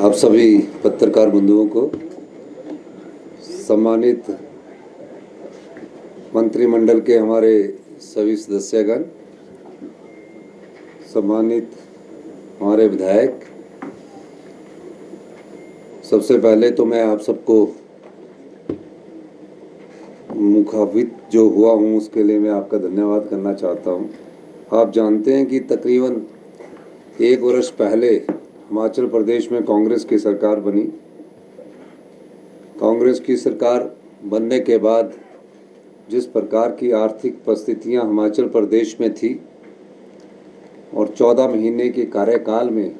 आप सभी पत्रकार बंधुओं को, सम्मानित मंत्रिमंडल के हमारे सभी सदस्यगण, सम्मानित हमारे विधायक, सबसे पहले तो मैं आप सबको मुखातिब जो हुआ हूँ उसके लिए मैं आपका धन्यवाद करना चाहता हूँ। आप जानते हैं कि तकरीबन 1 वर्ष पहले हिमाचल प्रदेश में कांग्रेस की सरकार बनी। कांग्रेस की सरकार बनने के बाद जिस प्रकार की आर्थिक परिस्थितियां हिमाचल प्रदेश में थी और 14 महीने के कार्यकाल में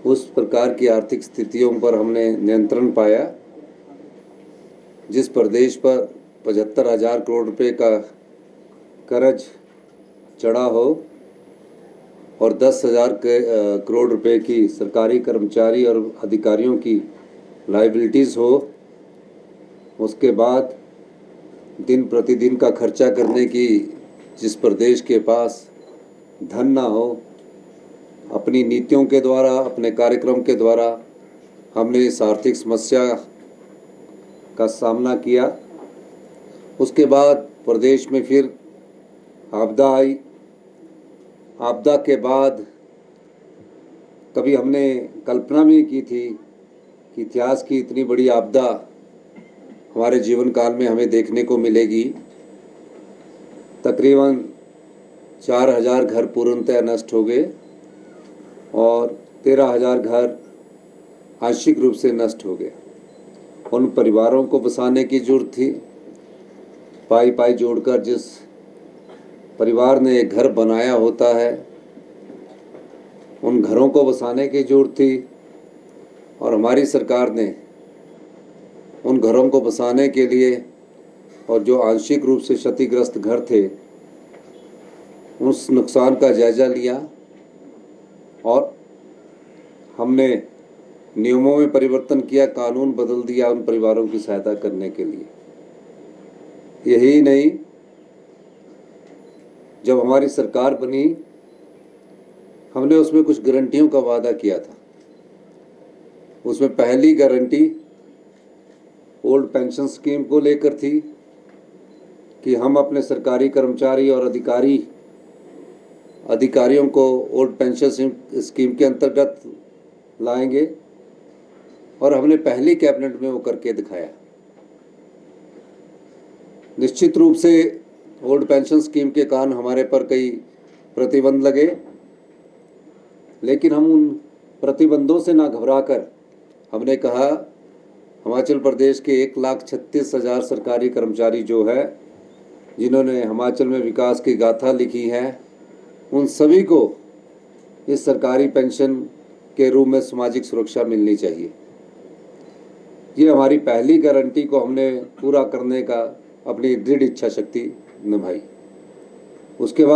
उस प्रकार की आर्थिक स्थितियों पर हमने नियंत्रण पाया। जिस प्रदेश पर 75,000 करोड़ रुपए का कर्ज चढ़ा हो और 10,000 करोड़ रुपए की सरकारी कर्मचारी और अधिकारियों की लायबिलिटीज़ हो, उसके बाद दिन प्रतिदिन का खर्चा करने की जिस प्रदेश के पास धन ना हो, अपनी नीतियों के द्वारा, अपने कार्यक्रम के द्वारा हमने इस आर्थिक समस्या का सामना किया। उसके बाद प्रदेश में फिर आपदा आई। आपदा के बाद कभी हमने कल्पना भी की थी कि इतिहास की इतनी बड़ी आपदा हमारे जीवन काल में हमें देखने को मिलेगी। तकरीबन 4,000 घर पूर्णतः नष्ट हो गए और 13,000 घर आंशिक रूप से नष्ट हो गए। उन परिवारों को बसाने की जरूरत थी। पाई पाई जोड़कर जिस परिवार ने एक घर बनाया होता है, उन घरों को बसाने की जरूरत थी और हमारी सरकार ने उन घरों को बसाने के लिए और जो आंशिक रूप से क्षतिग्रस्त घर थे उस नुकसान का जायज़ा लिया और हमने नियमों में परिवर्तन किया, कानून बदल दिया उन परिवारों की सहायता करने के लिए। यही नहीं, जब हमारी सरकार बनी हमने उसमें कुछ गारंटियों का वादा किया था। उसमें पहली गारंटी ओल्ड पेंशन स्कीम को लेकर थी कि हम अपने सरकारी कर्मचारी और अधिकारियों को ओल्ड पेंशन स्कीम के अंतर्गत लाएंगे और हमने पहली कैबिनेट में वो करके दिखाया। निश्चित रूप से ओल्ड पेंशन स्कीम के कारण हमारे पर कई प्रतिबंध लगे, लेकिन हम उन प्रतिबंधों से ना घबराकर हमने कहा हिमाचल प्रदेश के 1,36,000 सरकारी कर्मचारी जो है, जिन्होंने हिमाचल में विकास की गाथा लिखी है, उन सभी को इस सरकारी पेंशन के रूप में सामाजिक सुरक्षा मिलनी चाहिए। ये हमारी पहली गारंटी को हमने पूरा करने का अपनी दृढ़ इच्छा शक्ति निभाई। उसके बाद